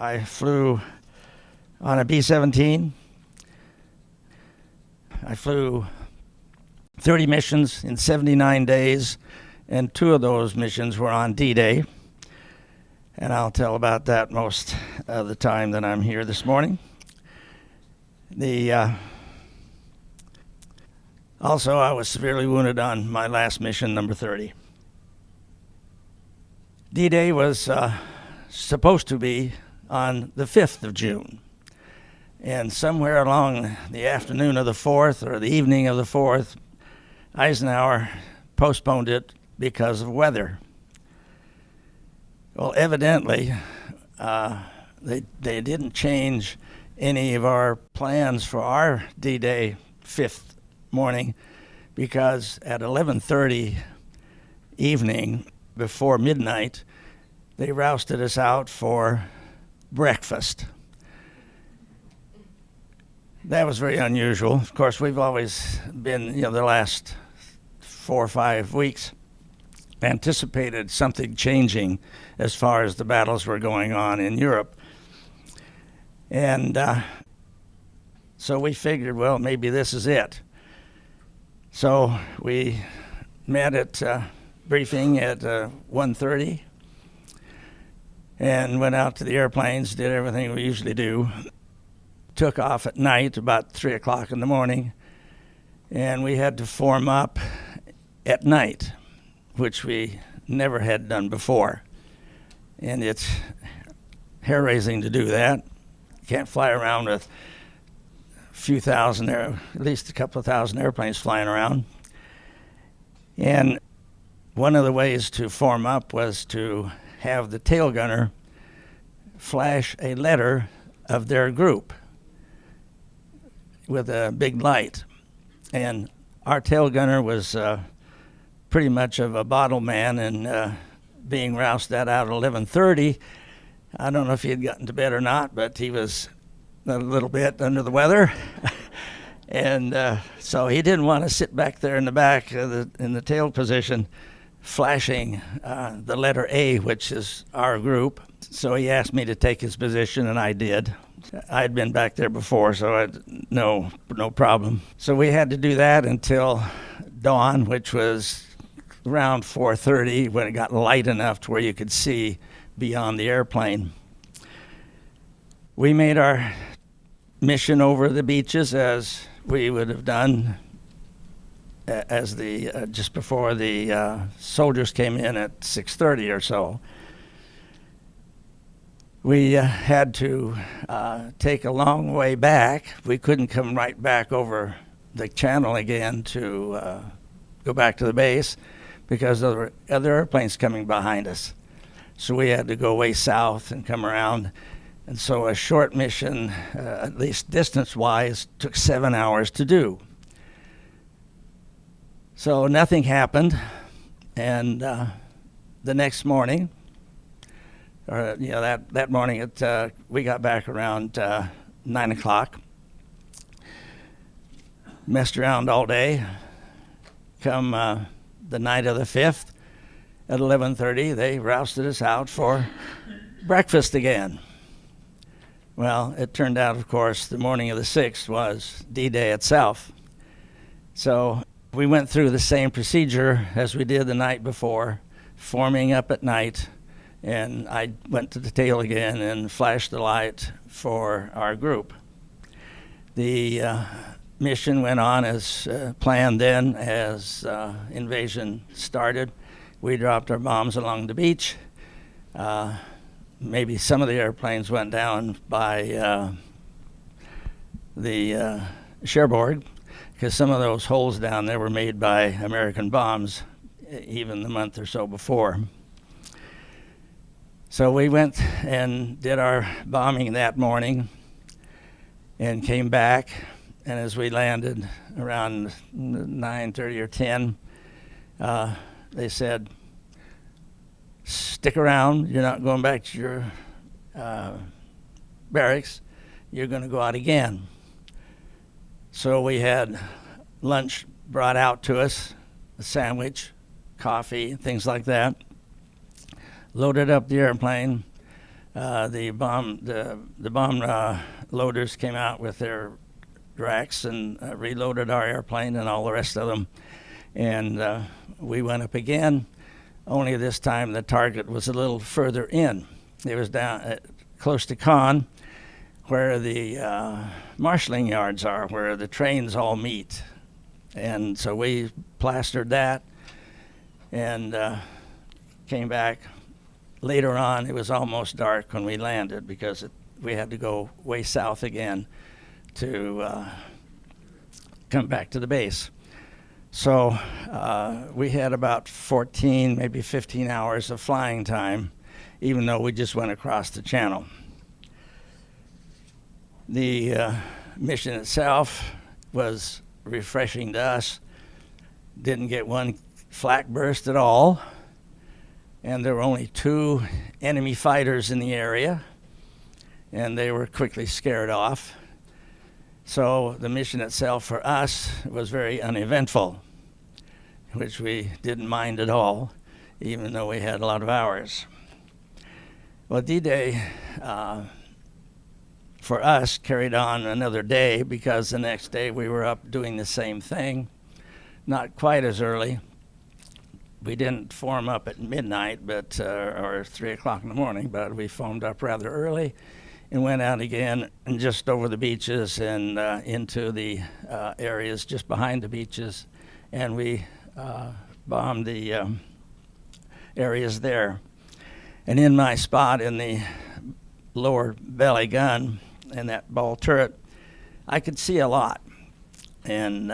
I flew on a B-17. I flew 30 missions in 79 days, and 2 of those missions were on D-Day. And I'll tell about that most of the time that I'm here this morning. Also, I was severely wounded on my last mission, number 30. D-Day was supposed to be on the 5th of June. And somewhere along the afternoon of the 4th or the evening of the 4th, Eisenhower postponed it because of weather. Well, evidently, they didn't change any of our plans for our D-Day 5th morning, because at 11:30 evening, before midnight, they rousted us out for breakfast. That was very unusual. Of course, we've always been, the last 4 or 5 weeks, anticipated something changing as far as the battles were going on in Europe. And so we figured, well, maybe this is it. So we met at briefing at 1:30 and went out to the airplanes, did everything we usually do. Took off at night about 3 o'clock in the morning, and we had to form up at night, which we never had done before. And it's hair-raising to do that. You can't fly around with few thousand, at least a couple of thousand airplanes flying around. And one of the ways to form up was to have the tail gunner flash a letter of their group with a big light. And our tail gunner was pretty much of a bottle man, and being roused out at 11:30, I don't know if he had gotten to bed or not, but he was a little bit under the weather. And so he didn't want to sit back there in the back in the tail position flashing the letter A, which is our group. So he asked me to take his position, and I did. I'd been back there before, so I no problem. So we had to do that until dawn, which was around 4:30, when it got light enough to where you could see beyond the airplane. We made our mission over the beaches as we would have done as just before the soldiers came in at 6:30 or so. We had to take a long way back. We couldn't come right back over the channel again to go back to the base, because there were other airplanes coming behind us. So we had to go way south and come around. And so a short mission, at least distance-wise, took 7 hours to do. So nothing happened. And the next morning, or that morning, we got back around 9 o'clock. Messed around all day. Come the night of the 5th, at 11:30, they rousted us out for breakfast again. Well, it turned out, of course, the morning of the 6th was D-Day itself. So we went through the same procedure as we did the night before, forming up at night, and I went to the tail again and flashed the light for our group. The mission went on as planned then. As invasion started, we dropped our bombs along the beach. Maybe some of the airplanes went down by the Cherbourg, because some of those holes down there were made by American bombs even the month or so before. So we went and did our bombing that morning and came back. And as we landed around 9:30 or 10, they said, stick around. You're not going back to your barracks. You're going to go out again. So we had lunch brought out to us, a sandwich, coffee, things like that. Loaded up the airplane, The bomb loaders came out with their racks and reloaded our airplane and all the rest of them. And we went up again, only this time the target was a little further in. It was down close to Caen, where the marshalling yards are, where the trains all meet. And so we plastered that and came back. Later on, it was almost dark when we landed because we had to go way south again to come back to the base. So we had about 14, maybe 15 hours of flying time, even though we just went across the channel. The mission itself was refreshing to us. Didn't get one flak burst at all, and there were only 2 enemy fighters in the area, and they were quickly scared off. So the mission itself for us was very uneventful, which we didn't mind at all, even though we had a lot of hours. Well, D-Day for us carried on another day because the next day we were up doing the same thing, not quite as early. We didn't form up at midnight, but or 3 o'clock in the morning, but we formed up rather early and went out again and just over the beaches and into the areas just behind the beaches, and we bombed the areas there. And in my spot in the lower belly gun and that ball turret, I could see a lot. And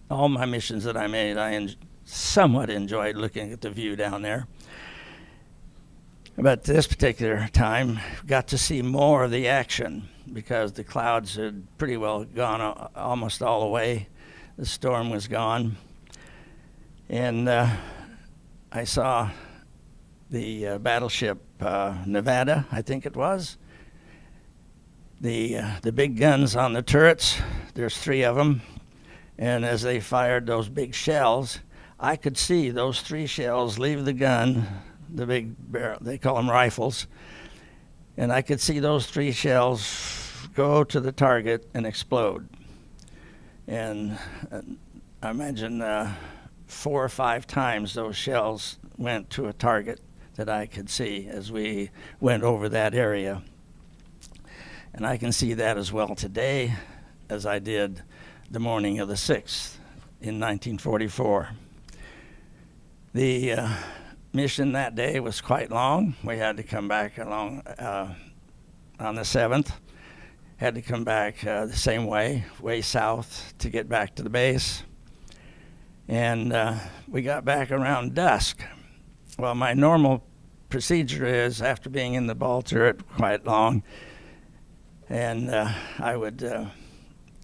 all my missions that I made, I somewhat enjoyed looking at the view down there. But this particular time, got to see more of the action because the clouds had pretty well gone almost all the way. The storm was gone. And I saw the battleship Nevada, I think it was. The big guns on the turrets, there's 3 of them. And as they fired those big shells, I could see those 3 shells leave the gun, the big barrel, they call them rifles, and I could see those 3 shells go to the target and explode. And I imagine 4 or 5 times those shells went to a target that I could see as we went over that area. And I can see that as well today as I did the morning of the 6th in 1944. The mission that day was quite long. We had to come back along on the 7th. Had to come back the same way south to get back to the base. And we got back around dusk. Well, my normal procedure is, after being in the ball turret quite long, and I would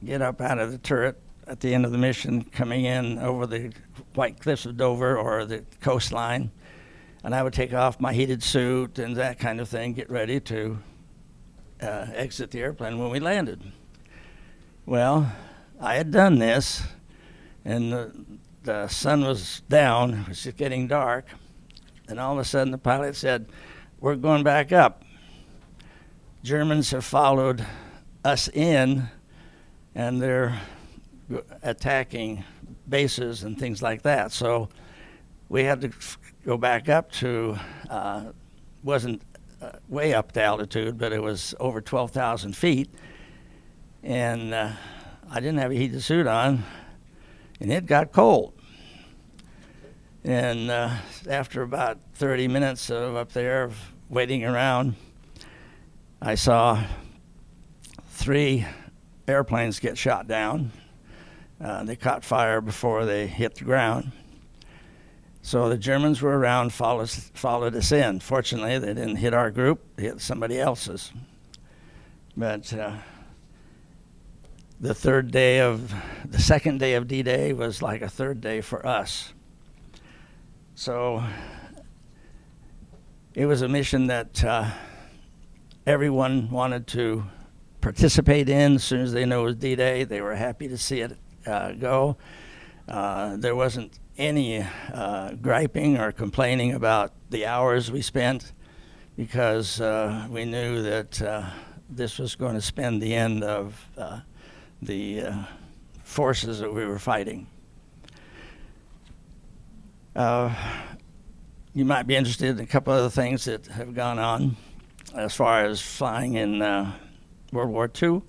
get up out of the turret at the end of the mission, coming in over the White Cliffs of Dover or the coastline, and I would take off my heated suit and that kind of thing, get ready to exit the airplane when we landed. Well, I had done this, and the sun was down, it was just getting dark, and all of a sudden the pilot said, "We're going back up. Germans have followed us in, and they're attacking bases and things like that." So we had to go back up to, wasn't way up to altitude, but it was over 12,000 feet. And I didn't have a heated suit on, and it got cold. And after about 30 minutes of up there waiting around, I saw 3 airplanes get shot down. They caught fire before they hit the ground. So the Germans were around, followed us in. Fortunately, they didn't hit our group, they hit somebody else's. But the second day of D-Day was like a third day for us. So it was a mission that everyone wanted to participate in. As soon as they knew it was D-Day, they were happy to see it go. There wasn't any griping or complaining about the hours we spent, because we knew that this was going to spend the end of the forces that we were fighting. You might be interested in a couple other things that have gone on as far as flying in World War II.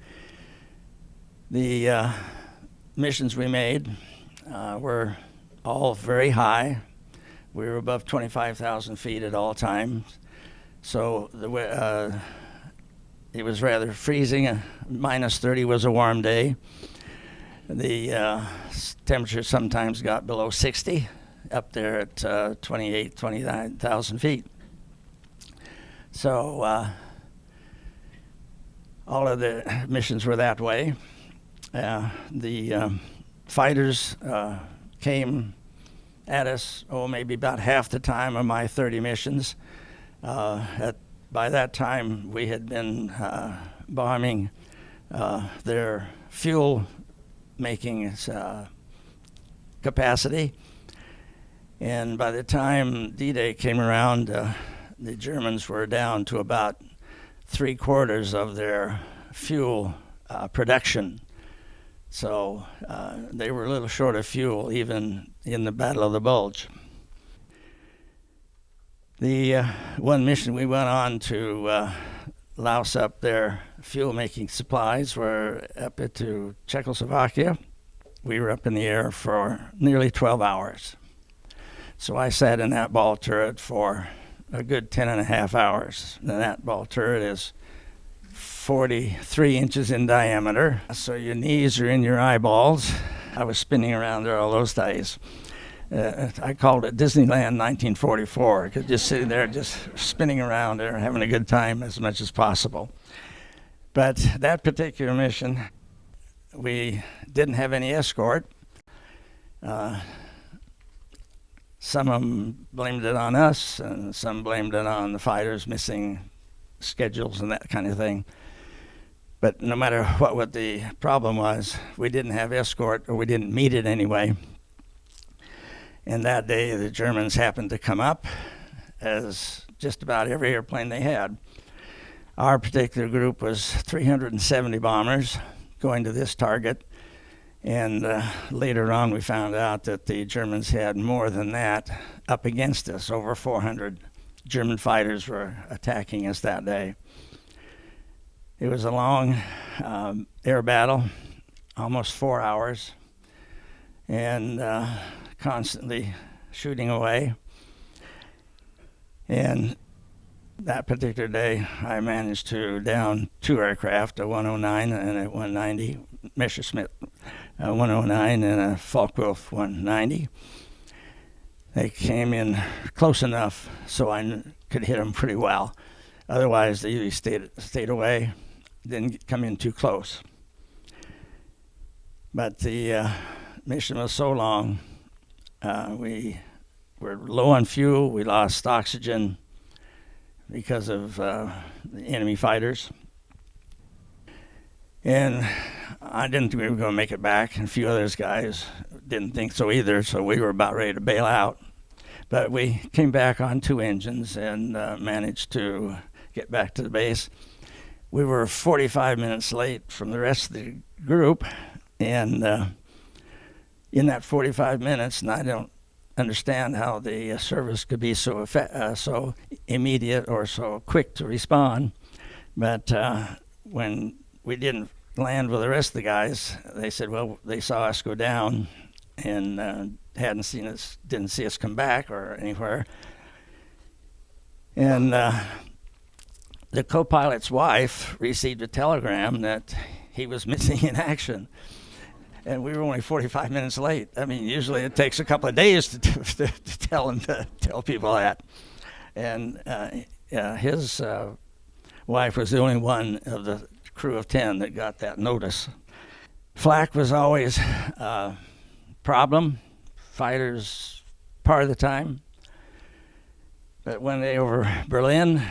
The missions we made were all very high. We were above 25,000 feet at all times. So it was rather freezing. Minus 30 was a warm day. The temperature sometimes got below 60, up there at 29,000 feet. So all of the missions were that way. The fighters came at us, maybe about half the time of my 30 missions. By that time, we had been bombing their fuel-making capacity. And by the time D-Day came around, the Germans were down to about 3/4 of their fuel production. So they were a little short of fuel, even in the Battle of the Bulge. The one mission we went on to louse up their fuel-making supplies were up into Czechoslovakia. We were up in the air for nearly 12 hours. So I sat in that ball turret for a good 10.5 hours. And that ball turret is 43 inches in diameter, so your knees are in your eyeballs. I was spinning around there all those days. I called it Disneyland 1944, because just sitting there, just spinning around there, having a good time as much as possible. But that particular mission, we didn't have any escort. Some of them blamed it on us, and some blamed it on the fighters missing schedules and that kind of thing. But no matter what the problem was, we didn't have escort, or we didn't meet it anyway. And that day, the Germans happened to come up, as just about every airplane they had. Our particular group was 370 bombers going to this target. And later on, we found out that the Germans had more than that up against us. Over 400 German fighters were attacking us that day. It was a long air battle, almost 4 hours, and constantly shooting away. And that particular day, I managed to down 2 aircraft, a 109 and a 190, Messerschmitt 109 and a Focke-Wulf 190. They came in close enough so I could hit them pretty well. Otherwise, they usually stayed away, didn't come in too close. But the mission was so long, we were low on fuel, we lost oxygen because of the enemy fighters. And I didn't think we were going to make it back, and a few others guys didn't think so either, so we were about ready to bail out. But we came back on 2 engines and managed to get back to the base. We were 45 minutes late from the rest of the group, and in that 45 minutes, and I don't understand how the service could be so immediate or so quick to respond, but when we didn't land with the rest of the guys, they said, well, they saw us go down and didn't see us come back or anywhere. And the co-pilot's wife received a telegram that he was missing in action. And we were only 45 minutes late. I mean, usually it takes a couple of days to tell people that. And his wife was the only one of the crew of 10 that got that notice. Flak was always a problem, fighters part of the time. But when they were over Berlin,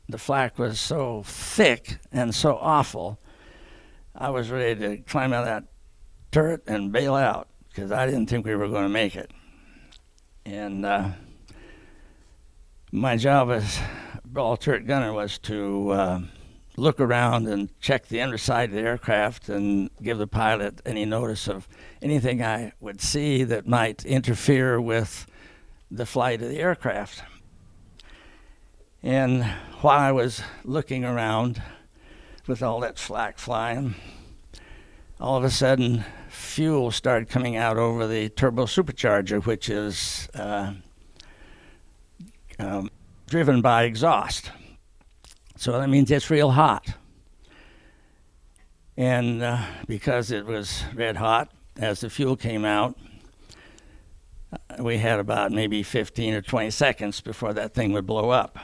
the flak was so thick and so awful, I was ready to climb out of that turret and bail out because I didn't think we were going to make it. And my job as ball turret gunner was to look around and check the underside of the aircraft and give the pilot any notice of anything I would see that might interfere with the flight of the aircraft. And while I was looking around with all that flak flying, all of a sudden fuel started coming out over the turbo supercharger, which is driven by exhaust. So that means it's real hot. And because it was red hot, as the fuel came out, we had about maybe 15 or 20 seconds before that thing would blow up.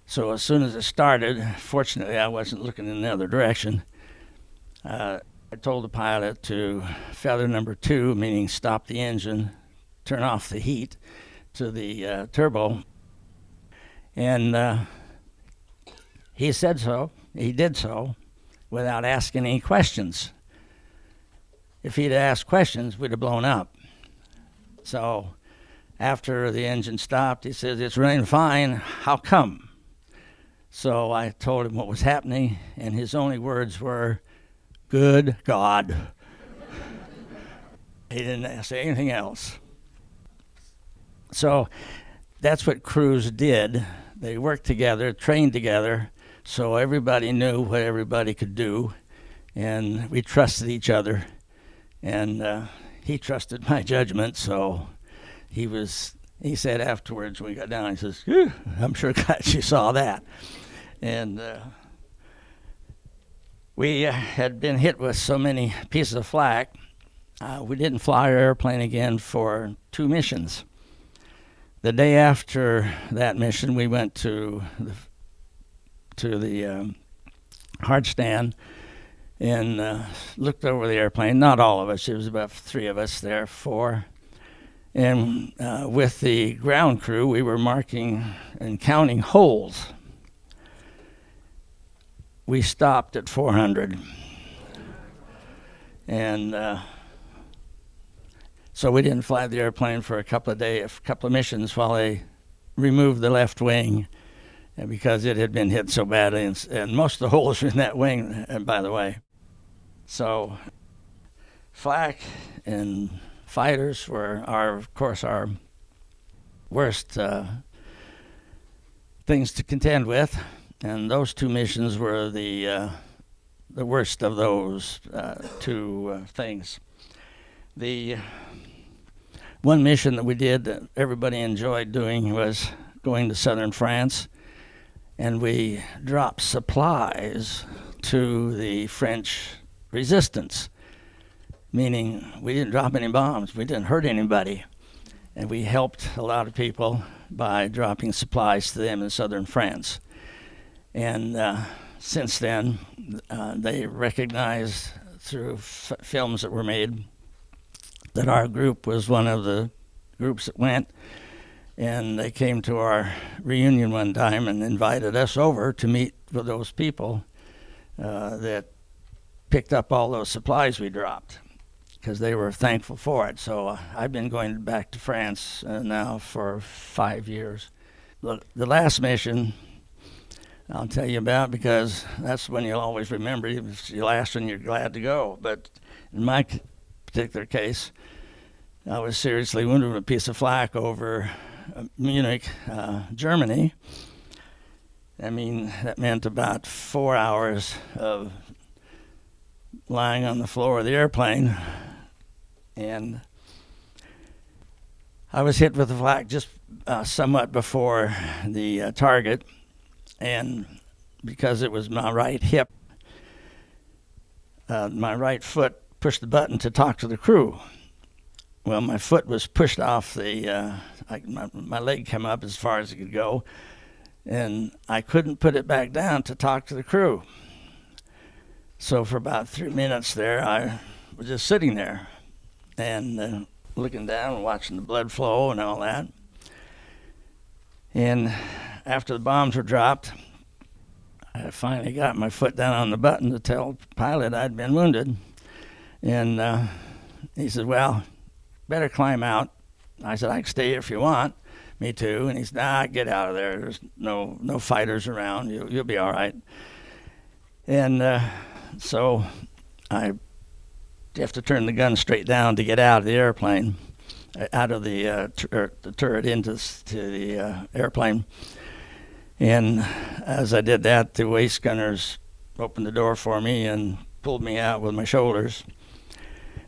So as soon as it started, fortunately I wasn't looking in the other direction, I told the pilot to feather number 2, meaning stop the engine, turn off the heat to the turbo. And he said so. He did so without asking any questions. If he'd asked questions, we'd have blown up. So after the engine stopped, he says, "It's running fine. How come?" So I told him what was happening, and his only words were, "Good God." He didn't say anything else. So that's what crews did. They worked together, trained together, so everybody knew what everybody could do, and we trusted each other. And he trusted my judgment, so he said afterwards when we got down, he says, "Phew, I'm sure glad you saw that." And we had been hit with so many pieces of flak, we didn't fly our airplane again for 2 missions. The day after that mission, we went to the hard stand and looked over the airplane. Not all of us, it was about 3 of us there, 4. And with the ground crew, we were marking and counting holes. We stopped at 400. And so we didn't fly the airplane for a couple of missions while they removed the left wing, because it had been hit so badly, and most of the holes were in that wing, by the way. So flak and fighters were, of course, our worst things to contend with, and those 2 missions were the worst of those 2 things. The one mission that we did that everybody enjoyed doing was going to southern France, and we dropped supplies to the French resistance, meaning we didn't drop any bombs, we didn't hurt anybody, and we helped a lot of people by dropping supplies to them in southern France. And since then, they recognized through films that were made that our group was one of the groups that went, and they came to our reunion one time and invited us over to meet with those people that picked up all those supplies we dropped, because they were thankful for it. So I've been going back to France now for 5 years. The last mission I'll tell you about, because that's when you'll always remember. It's the last one, you're glad to go. But in my particular case, I was seriously wounded with a piece of flak over Munich, Germany. I mean, that meant about 4 hours of lying on the floor of the airplane. And I was hit with the flak just somewhat before the target. And because it was my right hip, my right foot pushed the button to talk to the crew. Well, my foot was pushed off my leg came up as far as it could go, and I couldn't put it back down to talk to the crew. So for about 3 minutes there, I was just sitting there and looking down and watching the blood flow and all that. And after the bombs were dropped, I finally got my foot down on the button to tell the pilot I'd been wounded. And he said, "Well, better climb out." I said, "I can stay here if you want, me too. And he said, nah, get out of there. There's no fighters around. You'll be all right. And so I have to turn the gun straight down to get out of the airplane, out of the turret into the airplane. And as I did that, the waist gunners opened the door for me and pulled me out with my shoulders.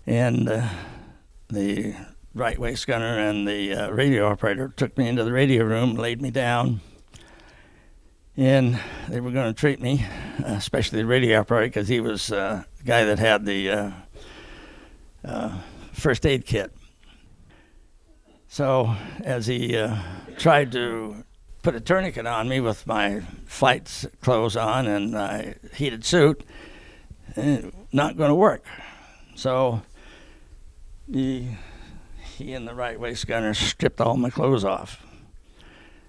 And the right waist gunner and the radio operator took me into the radio room, laid me down, and they were going to treat me, especially the radio operator, because he was the guy that had the first aid kit. So as he tried to put a tourniquet on me with my flight clothes on and my heated suit, not going to work. So he and the right waist gunner stripped all my clothes off.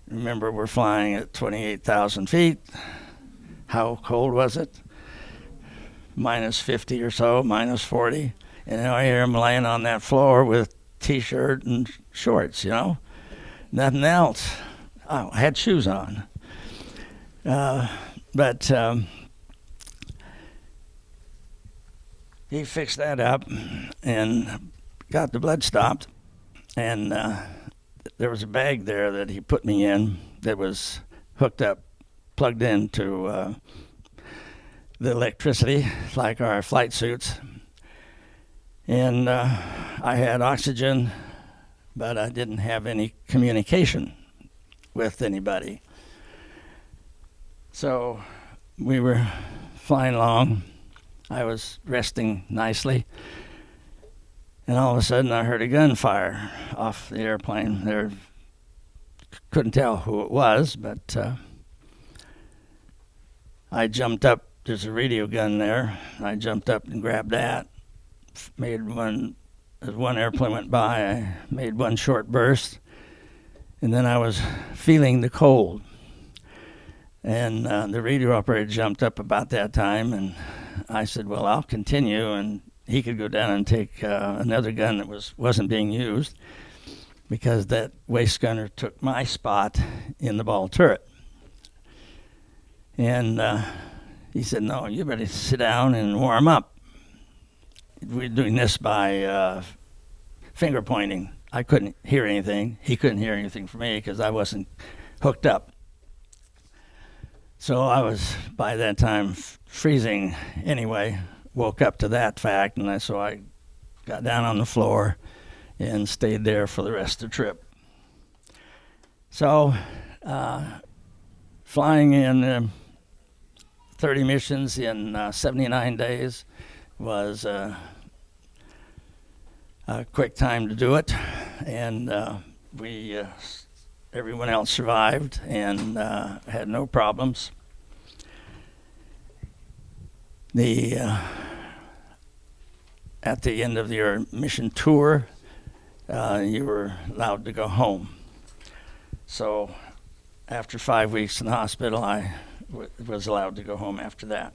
Remember, we're flying at 28,000 feet. How cold was it? Minus 50 or so, minus 40. And I hear him laying on that floor with T-shirt and shorts, nothing else. Oh, I had shoes on. But he fixed that up and got the blood stopped. And there was a bag there that he put me in that was hooked up, plugged into the electricity, like our flight suits. And I had oxygen, but I didn't have any communication with anybody. So we were flying along. I was resting nicely. And all of a sudden I heard a gunfire off the airplane. There, couldn't tell who it was, but I jumped up. There's a radio gun there. I jumped up and grabbed that. As one airplane went by, I made one short burst. And then I was feeling the cold. And the radio operator jumped up about that time, and I said, well, I'll continue, and he could go down and take another gun that wasn't being used, because that waist gunner took my spot in the ball turret. And he said, no, you better sit down and warm up. We're doing this by finger pointing. I couldn't hear anything. He couldn't hear anything from me because I wasn't hooked up. So I was, by that time, freezing anyway. Woke up to that fact, and so I got down on the floor and stayed there for the rest of the trip. So flying in 30 missions in 79 days was a quick time to do it, and everyone else survived and had no problems. At the end of your mission tour, you were allowed to go home. So after 5 weeks in the hospital, I was allowed to go home after that.